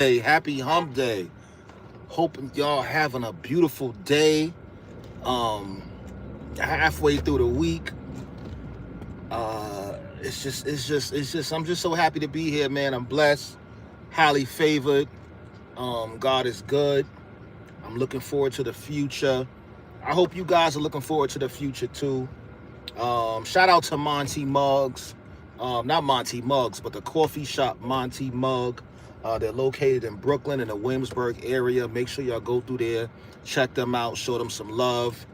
Hey, happy hump day. Hoping y'all having a beautiful day. Um, Halfway through the week. I'm just so happy to be here, man. I'm blessed, highly favored. God is good. I'm looking forward to the future. I hope you guys are looking forward to the future too. Shout out to Monty Muggs. Not Monty Muggs, but the coffee shop Monty Mug. They're located in Brooklyn in the Williamsburg area. Make sure y'all go through there, check them out, show them some love.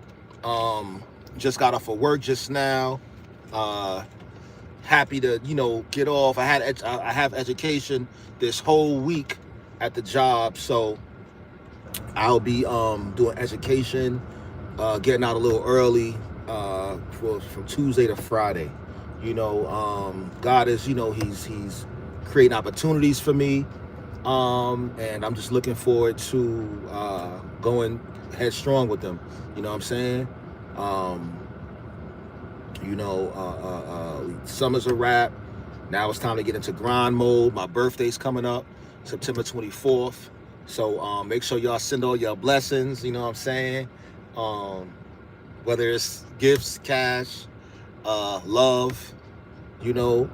Um, just got off of work just now. Uh, Happy to get off. I have education this whole week at the job, so I'll be doing education, getting out a little early from Tuesday to Friday. God is he's creating opportunities for me, and I'm just looking forward to going headstrong with them. You know what I'm saying? Um, Summer's a wrap. Now it's time to get into grind mode. My birthday's coming up, September 24th. So make sure y'all send all your blessings. You know what I'm saying? Um, Whether it's gifts, cash, love,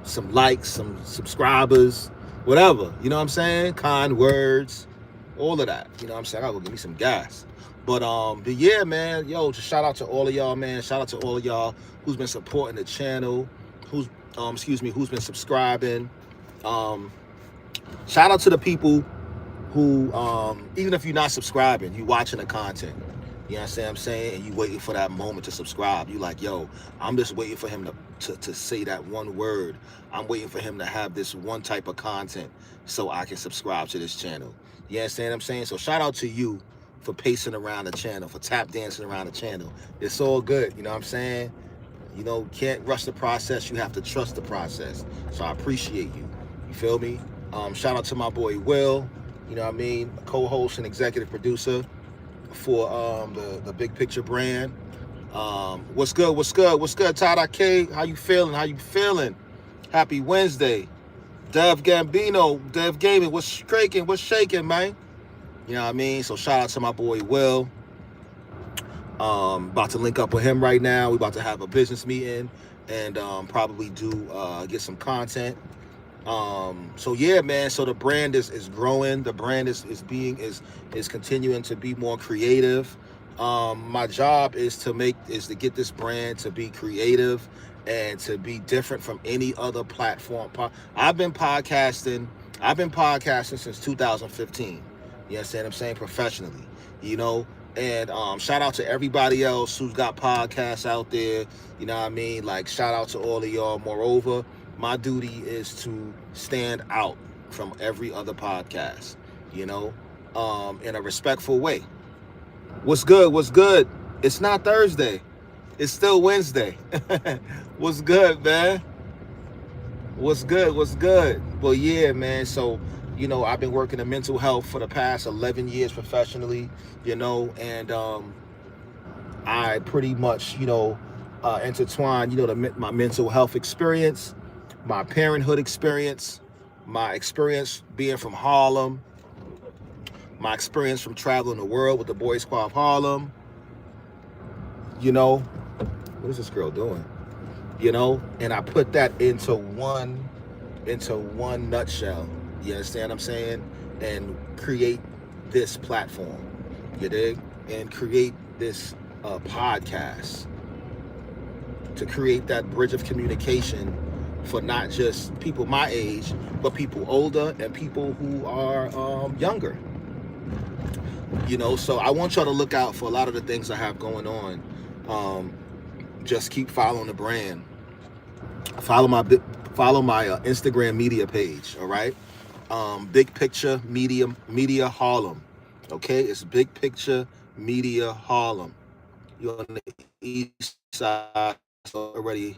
some likes, some subscribers, whatever. You know what I'm saying? Kind words, all of that. You know what I'm saying? I gotta go give me some gas. But yeah, man, just shout out to all of y'all, man. Shout out to all of y'all who's been supporting the channel, who's been subscribing. Um, Shout out to the people who, even if you're not subscribing, you watching the content. You know what I'm saying? And you waiting for that moment to subscribe. You like, yo, I'm just waiting for him to say that one word. I'm waiting for him to have this one type of content so I can subscribe to this channel. You understand what I'm saying? So shout out to you for pacing around the channel, for tap dancing around the channel. It's all good. You know what I'm saying? Can't rush the process. You have to trust the process. So I appreciate you. You feel me? Shout out to my boy Will. You know what I mean? Co-host and executive producer for the Big Picture brand. What's good? What's good? What's good, Todd K? How you feeling? How you feeling? Happy Wednesday. Dev Gambino, Dev Gaming, what's shaking? What's shaking, man? You know what I mean? So shout out to my boy Will. About to link up with him right now. We about to have a business meeting and probably do get some content. So yeah, man. So the brand is growing. The brand is continuing to be more creative. My job is to get this brand to be creative and to be different from any other platform. I've been podcasting. I've been podcasting since 2015. You understand what I'm saying? Professionally, you know. And shout out to everybody else who's got podcasts out there. You know what I mean? Like, shout out to all of y'all. Moreover, my duty is to stand out from every other podcast, in a respectful way. What's good? What's good? It's not Thursday. It's still Wednesday. What's good, man? What's good? What's good? Well, yeah, man. So, I've been working in mental health for the past 11 years professionally, and I pretty much, intertwine, my mental health experience, my parenthood experience, my experience being from Harlem, my experience from traveling the world with the Boy Squad of Harlem. What is this girl doing? And I put that into one nutshell. You understand what I'm saying? And create this platform. You dig? And create this podcast to create that bridge of communication for not just people my age, but people older and people who are younger. So I want y'all to look out for a lot of the things I have going on. Just keep following the brand. Follow my Instagram media page. All right. Big Picture Media Harlem. Okay, it's Big Picture Media Harlem. You're on the east side, so already.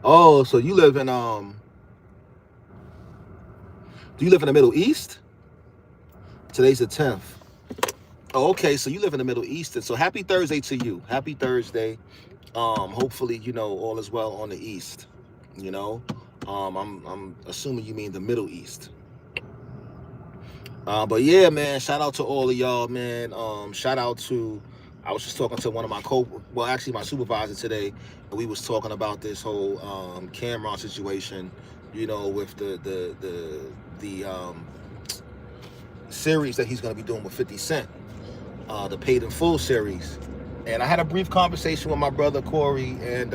Oh, so you live in do you live in the Middle East? Today's the 10th. Oh, okay, so you live in the Middle East, and so happy Thursday to you. Happy Thursday. Hopefully, all is well on the East. I'm assuming you mean the Middle East. But yeah, man, shout out to all of y'all, man. Shout out to, I was just talking to one of my well, actually my supervisor today, and we was talking about this whole Cameron situation, with the series that he's gonna be doing with 50 Cent, the Paid in Full series. And I had a brief conversation with my brother Corey, and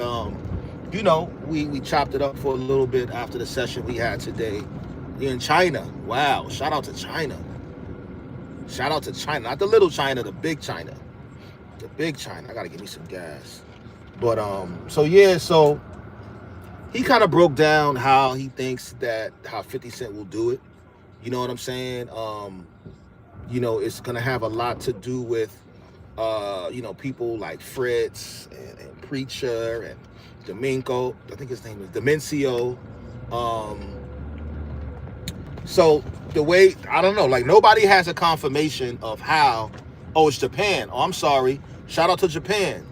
we chopped it up for a little bit after the session we had today in China. Wow, shout out to China. Shout out to China, not the little China, the big China. The big China. I gotta give me some gas. But so he kind of broke down how he thinks that how 50 Cent will do it. You know what I'm saying? It's gonna have a lot to do with people like Fritz and Preacher and Domingo. I think his name is Demencio. So the way, I don't know, like nobody has a confirmation of how. Oh, it's Japan. Oh, I'm sorry. Shout out to Japan.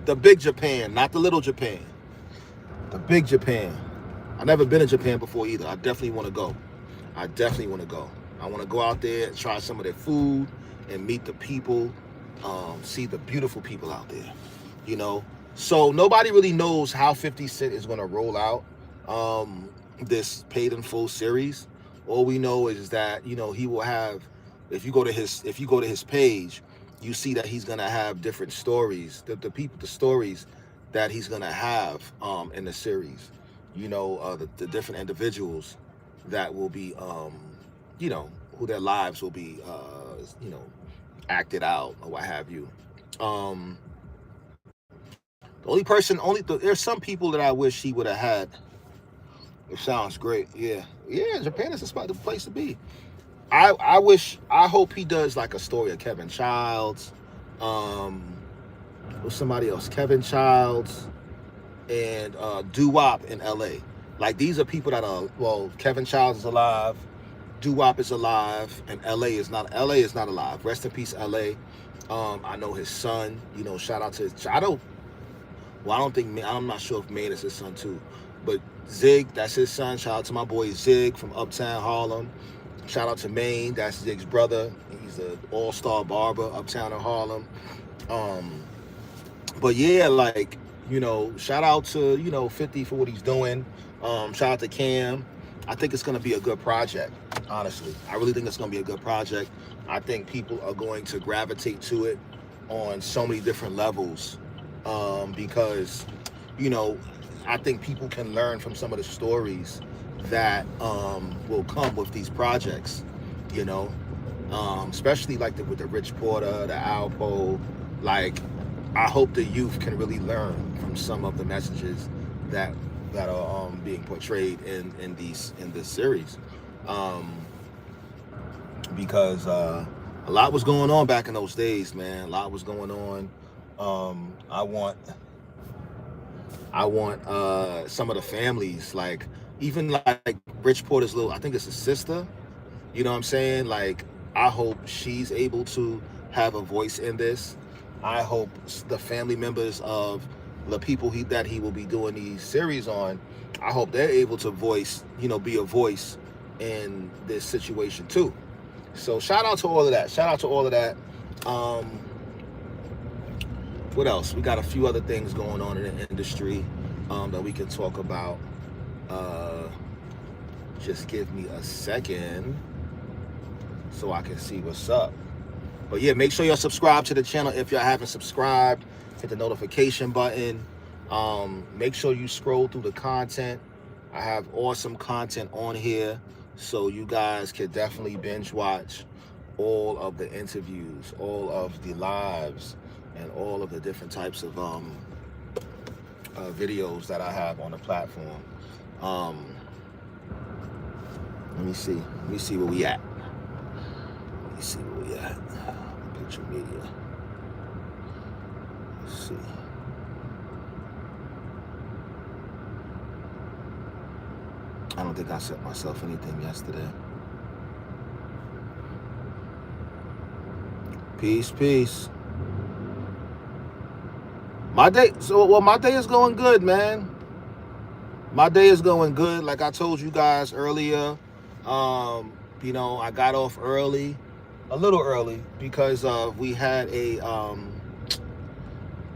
The big Japan, not the little Japan. The big Japan. I've never been to Japan before either. I definitely want to go. I want to go out there and try some of their food and meet the people, see the beautiful people out there, So nobody really knows how 50 Cent is going to roll out this Paid in Full series. All we know is that, he will have, if you go to his page, you see that he's going to have different stories, the stories that he's going to have in the series, the different individuals that will be, who their lives will be, acted out or what have you. There's some people that I wish he would have had. It sounds great. Yeah. Japan is the place to be. I hope he does like a story of Kevin Childs, or somebody else, Kevin Childs, and Doo-Wop in LA. Like these are people that are, Kevin Childs is alive, Doo-Wop is alive, and LA is not alive. Rest in peace, LA. I know his son, shout out to, I'm not sure if Maine is his son too, but Zig, that's his son. Shout out to my boy Zig from Uptown Harlem. Shout out to Maine, that's Zig's brother. He's an all-star barber uptown in Harlem. But yeah, like, shout out to, 50 for what he's doing. Shout out to Cam. I think it's going to be a good project, honestly. I really think it's going to be a good project. I think people are going to gravitate to it on so many different levels because, I think people can learn from some of the stories that will come with these projects, especially like with the Rich Porter, the Alpo. Like, I hope the youth can really learn from some of the messages that are being portrayed in this series, because a lot was going on back in those days, man. A lot was going on. I want some of the families, like even like Rich Porter's I think it's his sister. You know what I'm saying? Like, I hope she's able to have a voice in this. I hope the family members of the people that he will be doing these series on, I hope they're able to be a voice in this situation too. So shout out to all of that. What else? We got a few other things going on in the industry that we can talk about. Just give me a second so I can see what's up. But yeah, make sure you're subscribed to the channel if y'all haven't subscribed. Hit the notification button. Make sure you scroll through the content. I have awesome content on here, so you guys can definitely binge watch all of the interviews, all of the lives, and all of the different types of videos that I have on the platform. Let me see where we at. Picture media. Let's see. I don't think I sent myself anything yesterday. Peace. My day is going good, man. My day is going good. Like I told you guys earlier, You know, I got off early, a little early, because we had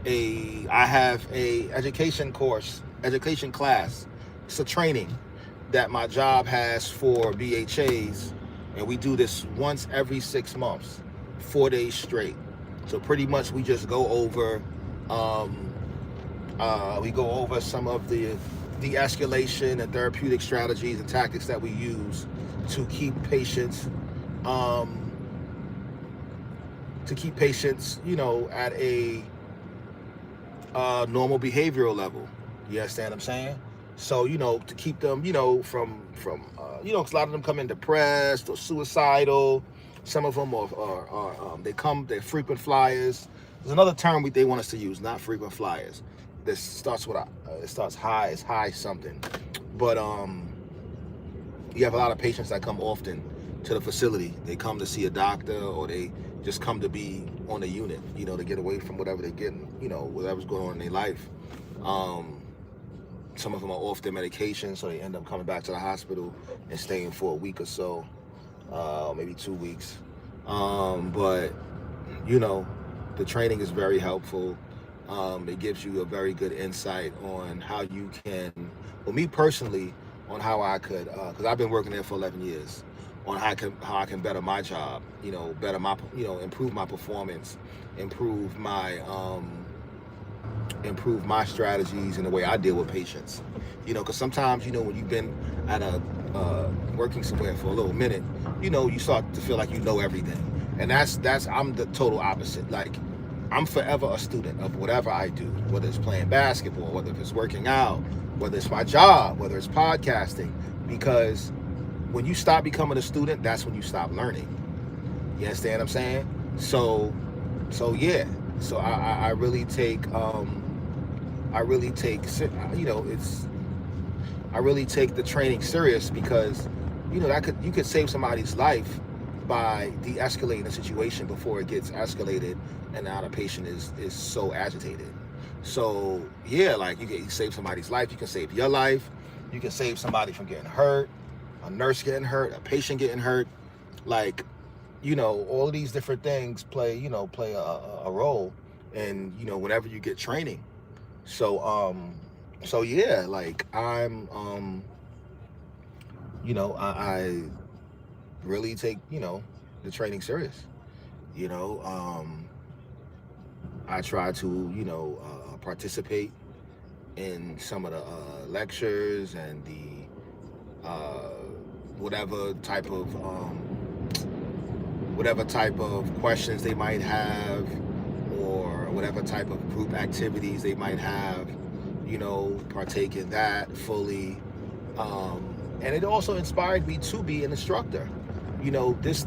I have a education class. It's a training that my job has for BHAs, and we do this once every 6 months, 4 days straight. So pretty much we just go over some of the de-escalation and therapeutic strategies and tactics that we use to keep patients you know, at a normal behavioral level. You understand what I'm saying? So, you know, to keep them, you know, from you know, 'cause a lot of them come in depressed or suicidal. Some of them they're frequent flyers. There's another term they want us to use, not frequent flyers. This starts with it starts high, it's high something. But you have a lot of patients that come often to the facility. They come to see a doctor, or they just come to be on the unit, you know, to get away from whatever they're getting, you know, whatever's going on in their life. Some of them are off their medication, so they end up coming back to the hospital and staying for a week or so, maybe 2 weeks. But, you know, the training is very helpful. It gives you a very good insight on how you can, well, me personally, on how I could, because I've been working there for 11 years, on how I can better my job, you know, improve my performance, improve my strategies and the way I deal with patients. You know, because sometimes, you know, when you've been at working somewhere for a little minute, you know, you start to feel like you know everything. And I'm the total opposite. Like, I'm forever a student of whatever I do, whether it's playing basketball, whether it's working out, whether it's my job, whether it's podcasting, because when you stop becoming a student, that's when you stop learning. You understand what I'm saying? So yeah. So I really take the training serious, because, you know, you could save somebody's life by de-escalating the situation before it gets escalated and now the patient is so agitated. So yeah, like, you can save somebody's life, you can save your life, you can save somebody from getting hurt, a nurse getting hurt, a patient getting hurt. Like, you know, all of these different things play a role in, you know, whenever you get training. So yeah, like, I'm you know, I really take, you know, the training serious. You know, I try to, you know, participate in some of the lectures and the whatever type of questions they might have, or whatever type of group activities they might have, you know, partake in that fully. And it also inspired me to be an instructor. You know, this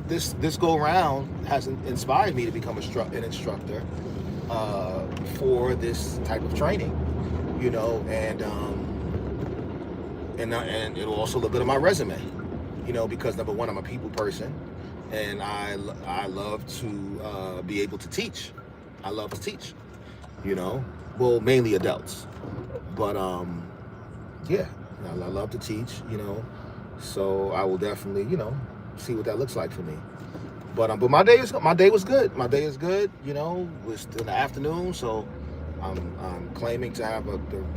go around has inspired me to become an instructor for this type of training. You know, and it'll also look good on my resume. You know, because number one, I'm a people person, and I love to be able to teach. I love to teach. You know, well, mainly adults, but yeah, I love to teach. You know, so I will definitely, you know, see what that looks like for me. But my day was good. My day is good. You know, it's in the afternoon, so I'm claiming to have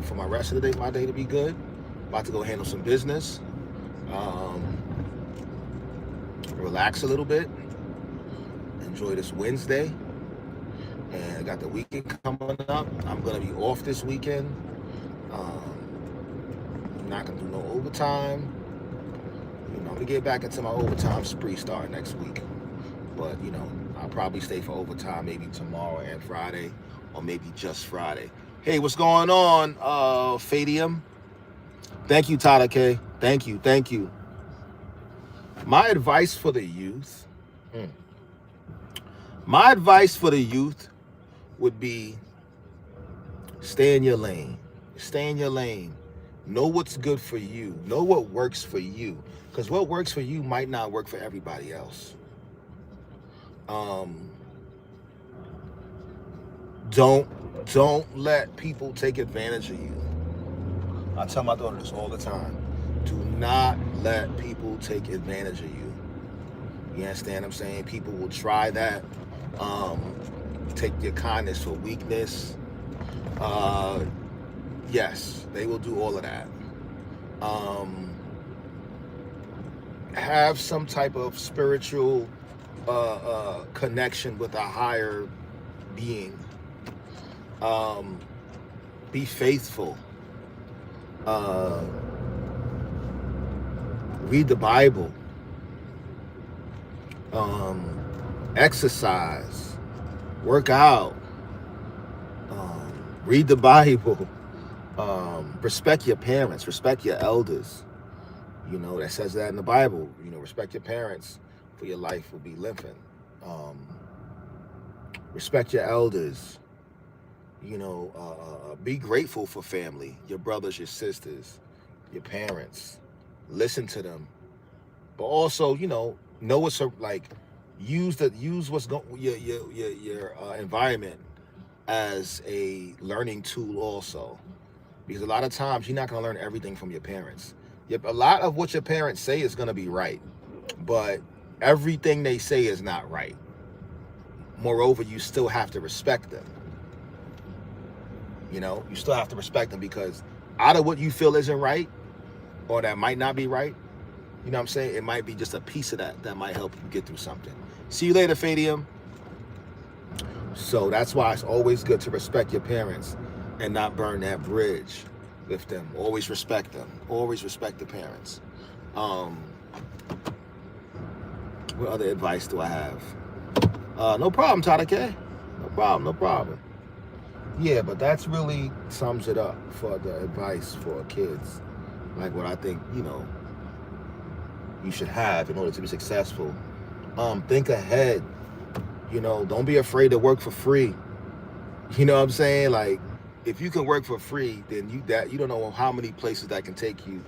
for my rest of the day, my day to be good. About to go handle some business, relax a little bit, enjoy this Wednesday, and I got the weekend coming up. I'm gonna be off this weekend. I'm not gonna do no overtime. You know, I'm gonna get back into my overtime spree starting next week. But, you know, I'll probably stay for overtime maybe tomorrow and Friday, or maybe just Friday. Hey, what's going on, Fadium? Thank you, Tyler K. Thank you. My advice for the youth. My advice for the youth would be, stay in your lane. Stay in your lane. Know what's good for you. Know what works for you. Because what works for you might not work for everybody else. Don't let people take advantage of you. I tell my daughter this all the time. Do not let people take advantage of you. You understand what I'm saying? People will try that. Take your kindness for weakness. Yes, they will do all of that. Have some type of spiritual connection with a higher being. Be faithful. Read the Bible. Exercise. Work out. Read the Bible. Respect your parents. Respect your elders. You know, that says that in the Bible. You know, respect your parents, for your life will be living. Respect your elders. You know, be grateful for family, your brothers, your sisters, your parents. Listen to them, but also, you know what's like. Use what's going your environment as a learning tool also, because a lot of times you're not going to learn everything from your parents. A lot of what your parents say is going to be right, but everything they say is not right. Moreover, you still have to respect them. You know, you still have to respect them, because out of what you feel isn't right, or that might not be right, you know what I'm saying? It might be just a piece of that might help you get through something. See you later, Fadium. So that's why it's always good to respect your parents and not burn that bridge with them. Always respect them. Always respect the parents. What other advice do I have? No problem, Tada K. No problem. Yeah, but that's really sums it up for the advice for kids. Like what I think, you know, you should have in order to be successful. Think ahead. You know, don't be afraid to work for free. You know what I'm saying? Like, if you can work for free, then you don't know how many places that can take you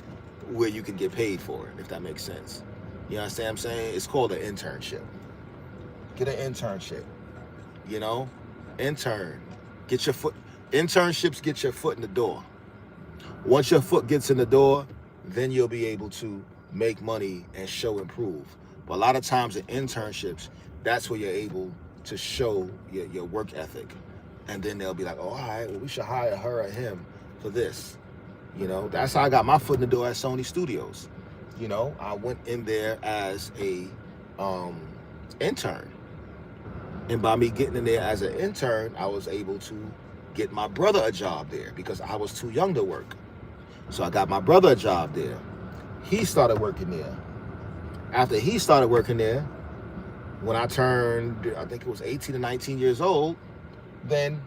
where you can get paid for it, if that makes sense. You understand what I'm saying? It's called an internship. Get an internship. You know? Intern. Internships get your foot in the door. Once your foot gets in the door, then you'll be able to make money and show improve. But a lot of times in internships, that's where you're able to show your work ethic. And then they'll be like, oh, all right, well, we should hire her or him for this. You know, that's how I got my foot in the door at Sony Studios. You know, I went in there as a intern. And by me getting in there as an intern, I was able to get my brother a job there because I was too young to work. So I got my brother a job there. He started working there. After he started working there, when I turned, I think it was 18 or 19 years old, then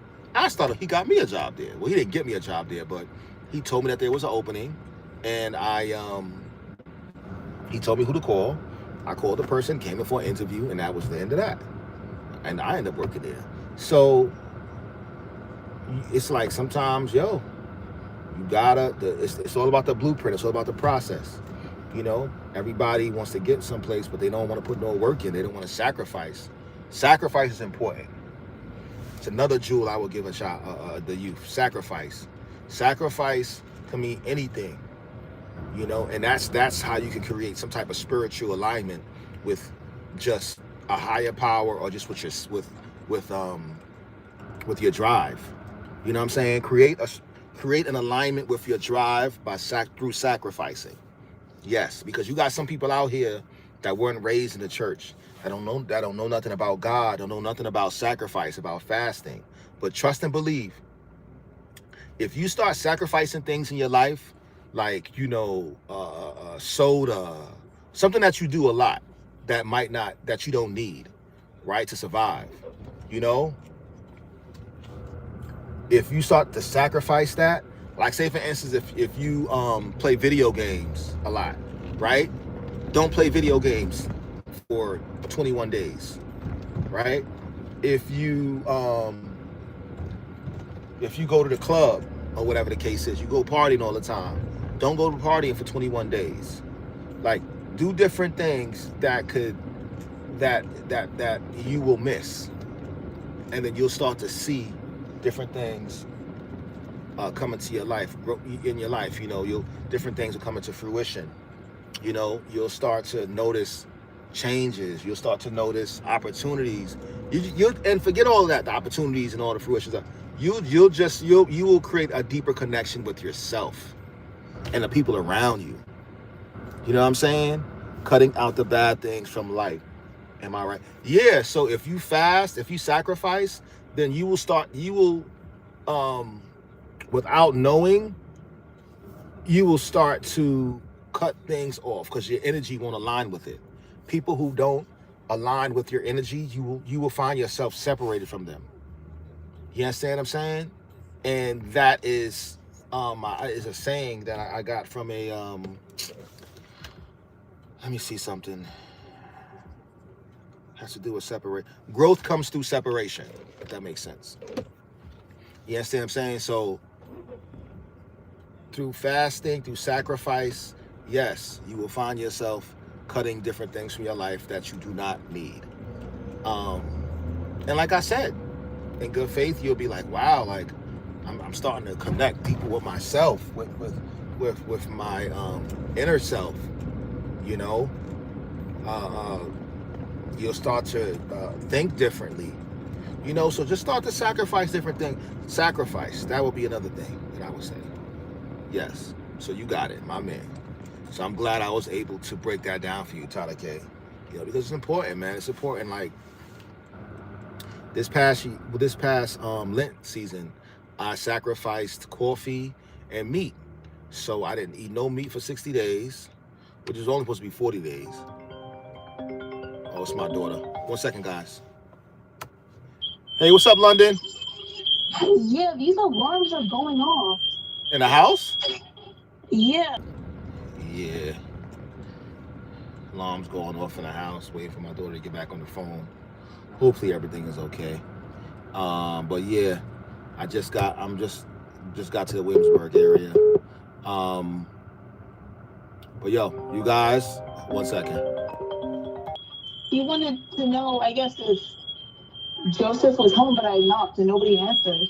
he got me a job there. Well, he didn't get me a job there, but he told me that there was an opening, and he told me who to call. I called the person, came in for an interview, and that was the end of that. And I ended up working there. So it's like sometimes, you gotta, it's all about the blueprint. It's all about the process. You know, everybody wants to get someplace, but they don't want to put no work in. They don't want to sacrifice. Sacrifice is important. It's another jewel I will give a child, the youth. Sacrifice. Sacrifice can mean anything. You know, and that's how you can create some type of spiritual alignment with just a higher power, or just with your drive. You know what I'm saying? Create an alignment with your drive through sacrificing. Yes, because you got some people out here that weren't raised in the church, that don't know nothing about God, don't know nothing about sacrifice, about fasting. But trust and believe, if you start sacrificing things in your life, like, soda, something that you do a lot that you don't need, right, to survive, if you start to sacrifice that, like say for instance, if you play video games a lot, right? Don't play video games for 21 days, right? If you go to the club or whatever the case is, you go partying all the time, don't go to partying for 21 days. Like, do different things that you will miss, and then you'll start to see different things come into your life, in your life. Different things will come into fruition. You'll start to notice changes. You'll start to notice opportunities. You and forget all of that, the opportunities and all the fruitions. You will create a deeper connection with yourself and the people around you. You know what I'm saying? Cutting out the bad things from life. Am I right? Yeah. So if you fast, if you sacrifice, then without knowing, you will start to cut things off because your energy won't align with it. People who don't align with your energy, you will find yourself separated from them. You understand what I'm saying? And that is a saying that I got from a let me see something. Has to do with separate. Growth comes through separation, if that makes sense. You understand what I'm saying? So through fasting, through sacrifice, yes, you will find yourself cutting different things from your life that you do not need. And like I said, in good faith, you'll be like, wow, like I'm starting to connect deeper with myself, with my inner self. You know, you'll start to think differently. You know, so just start to sacrifice different things. Sacrifice, that would be another thing that I would say. Yes. So you got it, my man. So I'm glad I was able to break that down for you, Tyler K. You know, because it's important, man. It's important. Like this past Lent season, I sacrificed coffee and meat. So I didn't eat no meat for 60 days, which is only supposed to be 40 days. Oh, it's my daughter. 1 second, guys. Hey, what's up, London? Yeah, these alarms are going off. In the house? Yeah. Yeah. Alarms going off in the house, waiting for my daughter to get back on the phone. Hopefully everything is okay. But yeah, I'm just got to the Williamsburg area. But yo, you guys, 1 second. You wanted to know, I guess, if Joseph was home, but I knocked and nobody answered.